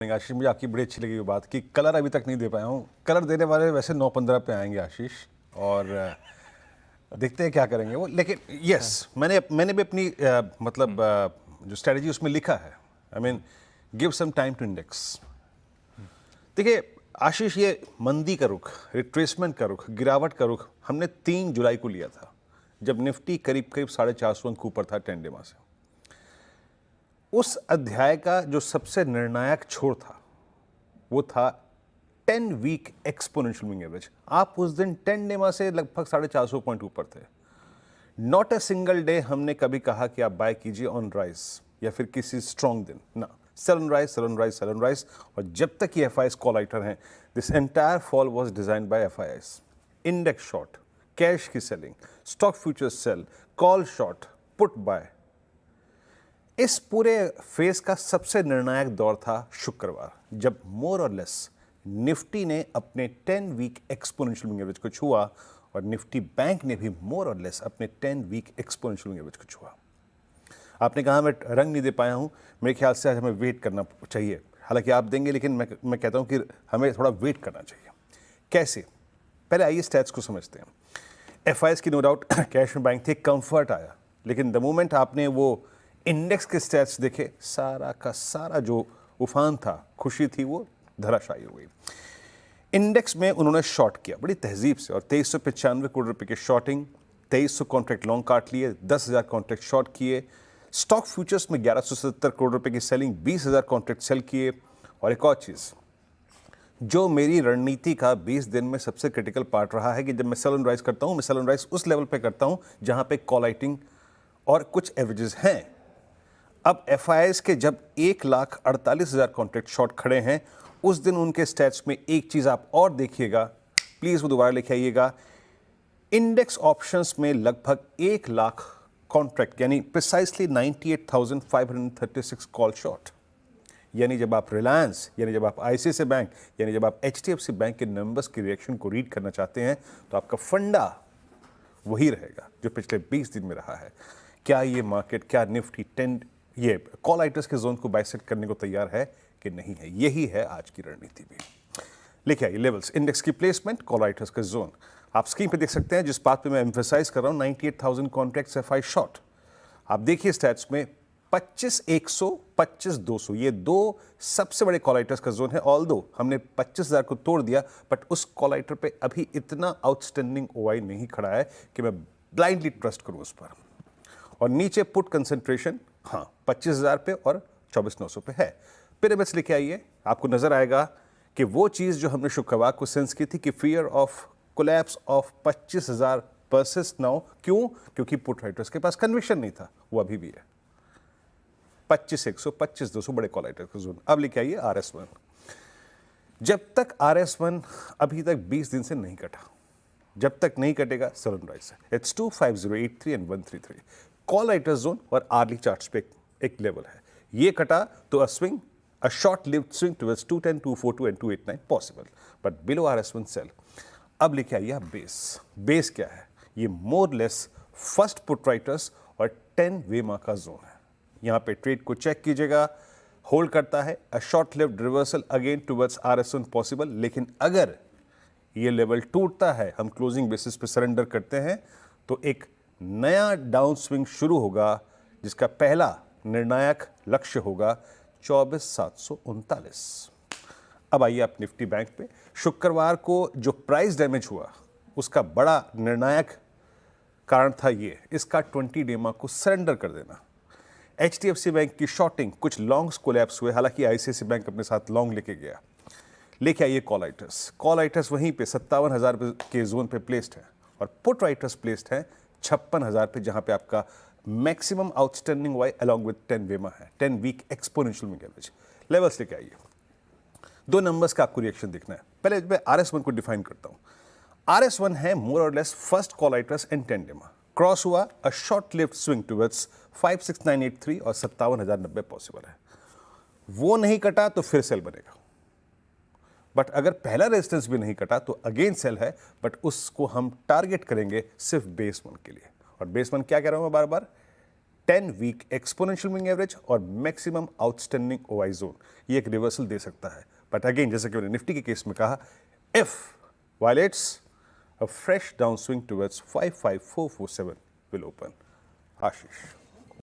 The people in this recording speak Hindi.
आशीष, मुझे आपकी बड़ी अच्छी लगी वो बात कि कलर अभी तक नहीं दे पाया हूँ। कलर देने वाले वैसे 9-15 पे आएंगे आशीष, और देखते हैं क्या करेंगे वो। लेकिन यस, मैंने भी अपनी जो स्ट्रेटजी उसमें लिखा है, I mean give some time to index. देखिए आशीष, ये मंदी का रुख, रिट्रेसमेंट का रुख, गिरावट का रुख हमने 3 जुलाई को लिया था, जब निफ्टी करीब करीब 450 अंक ऊपर था 10 डे से। उस अध्याय का जो सबसे निर्णायक छोर था वो था 10 वीक एक्सपोनेंशियल मूविंग एवरेज। आप उस दिन 10 डे से लगभग 450 पॉइंट ऊपर थे। नॉट ए सिंगल डे हमने कभी कहा कि आप बाय कीजिए ऑन राइज या फिर किसी स्ट्रॉन्ग दिन, ना, sell on rise, sell on rise, sell on rise. और जब तक ये एफआईएस कॉल राइटर हैं, this entire fall was design by FIs. Index short, cash की selling, stock futures sell, call short, put buy. इस पूरे फेज का सबसे निर्णायक दौर था शुक्रवार, जब मोर और लेस निफ्टी ने अपने 10 वीक एक्सपोनेंशियल मूविंग एवरेज को छुआ और निफ्टी बैंक ने भी मोर और लेस अपने 10 वीक एक्सपोनेंशियल मूविंग एवरेज को छुआ। आपने कहा मैं रंग नहीं दे पाया हूं, मेरे ख्याल से आज हमें वेट करना चाहिए। हालांकि आप देंगे, लेकिन मैं कहता हूं कि हमें थोड़ा वेट करना चाहिए। कैसे? पहले आइए स्टैट्स को समझते हैं। एफआईएस की नो डाउट कैश में बैंक थी, कंफर्ट आया, लेकिन द मोमेंट आपने वो इंडेक्स के स्टैट्स देखे, सारा का सारा जो उफान था, खुशी थी, वो धराशायी हो गई। इंडेक्स में उन्होंने शॉर्ट किया बड़ी तहजीब से, और 2395 करोड़ रुपए के शॉर्टिंग, 2300 कॉन्ट्रैक्ट लॉन्ग काट लिए, 10,000 कॉन्ट्रैक्ट शॉर्ट किए। स्टॉक फ्यूचर्स में 1170 करोड़ रुपए की सेलिंग, 20,000 कॉन्ट्रैक्ट सेल किए। और एक और चीज़, जो मेरी रणनीति का 20 दिन में सबसे क्रिटिकल पार्ट रहा है कि जब मैं सेल ऑन राइज करता हूँ, मैं सेल ऑन राइज उस लेवल पे करता हूँ जहाँ पे कॉल राइटिंग और कुछ एवरेजेस हैं। अब एफआईएस के जब 1,48,000 कॉन्ट्रैक्ट शॉर्ट खड़े हैं, उस दिन उनके स्टैट्स में एक चीज आप और देखिएगा, प्लीज वो दोबारा लिखे आइएगा। इंडेक्स ऑप्शंस में लगभग 1 लाख कॉन्ट्रैक्ट, यानी प्रिसाइसली 98,536 कॉल शॉर्ट। यानी जब आप रिलायंस, यानी जब आप आईसीआईसीआई बैंक, यानी जब आप एचडीएफसी बैंक के नंबर्स की रिएक्शन को रीड करना चाहते हैं, तो आपका फंडा वही रहेगा जो पिछले 20 दिन में रहा है। क्या ये मार्केट, क्या निफ्टी 10 ये कॉल राइटर्स के जोन को बाइसेक्ट करने को तैयार है कि नहीं है? यही है आज की रणनीति भी। लिखिए आइए, लेवल्स, इंडेक्स की प्लेसमेंट, कॉल राइटर्स का जोन। आप स्क्रीन पे देख सकते हैं, जिस बात पे मैं एम्फेसाइज कर रहा हूं, 98,000 कॉन्ट्रैक्ट्स एफआई शॉर्ट। आप देखिए स्टैट्स में 25,100, 25,200, ये दो सबसे बड़े कॉल राइटर्स का जोन है। ऑल्दो हमने 25,000 को तोड़ दिया, बट उस कॉल राइटर पे अभी इतना आउटस्टैंडिंग ओआई नहीं खड़ा है कि मैं ब्लाइंडली ट्रस्ट करूं उस पर। और नीचे पुट कंसेंट्रेशन, हाँ, 25,000 पे और 24,900 पे है। पिरामिड्स लिखे आइए, आपको नजर आएगा कि वो चीज जो हमने शुक्रवार को सेंस की थी कि fear of collapse of 25,000 persist now. क्यों? क्योंकि पुट राइटर्स के पास कन्विक्शन नहीं था, वो अभी भी है। 25,100, 25,200 बड़े कॉल राइटर का जोन। अब लिखे आइए RS1। जब तक RS1 अभी तक 20 दिन से नहीं कटा, जब तक नहीं कटेगा, सेल ऑन राइज है। It's 25083 and 133 call writer zone, और आर्ली चार्ट्स पे एक लेवल है। ये कटा तो a swing, a short lived swing towards 210, 242 and 289 possible, but below RS1 sell. अब लिखे आइए बेस। बेस क्या है? ये more less first put writers और 10 वेमा का जोन है। यहां पे ट्रेड को चेक कीजिएगा, होल्ड करता है, अ short lived reversal again towards RS1 possible. लेकिन अगर ये लेवल टूटता है, हम क्लोजिंग बेसिस पे सरेंडर करते हैं, तो एक नया डाउन स्विंग शुरू होगा, जिसका पहला निर्णायक लक्ष्य होगा 24,739। अब आइए आप निफ्टी बैंक पे। शुक्रवार को जो प्राइस डैमेज हुआ, उसका बड़ा निर्णायक कारण था ये, इसका 20 डेमा को सरेंडर कर देना। एचडीएफसी बैंक की शॉर्टिंग, कुछ लॉन्ग्स कोलैप्स हुए, हालांकि आईसीआईसीआई बैंक अपने साथ लॉन्ग लेके गया। लेके आइए कॉल राइटर्स। कॉल राइटर्स वहीं पे 57,000 के जोन पे प्लेस्ड है, और पुट राइटर्स प्लेस्ड है 56,000 पे, जहां पे आपका मैक्सिमम आउटस्टैंडिंग वाई अलॉन्ग विद 10 वेमा है, 10 week exponential moving average. Levels लेके आइए। दो नंबर्स का आपको रिएक्शन देखना है। पहले मैं RS1 को डिफाइन करता हूं। RS1 है मोर और less first call writers and 10 डेमा। क्रॉस हुआ, अ शॉर्ट लिव्ड स्विंग टुवर्ड्स 56983 और 57,090 पॉसिबल है। वो नहीं कटा तो फिर सेल बनेगा, बट अगर पहला रेजिस्टेंस भी नहीं कटा तो अगेन सेल है, बट उसको हम टारगेट करेंगे सिर्फ बेस 1 के लिए। और बेस 1 क्या कह रहा हूं मैं बार बार? 10 वीक एक्सपोनेंशियल मूविंग एवरेज और मैक्सिमम आउटस्टैंडिंग ओआई जोन, ये एक रिवर्सल दे सकता है। बट अगेन, जैसे कि मैंने निफ्टी के केस में कहा, if violets a fresh down swing towards 55447 will open. Ashish.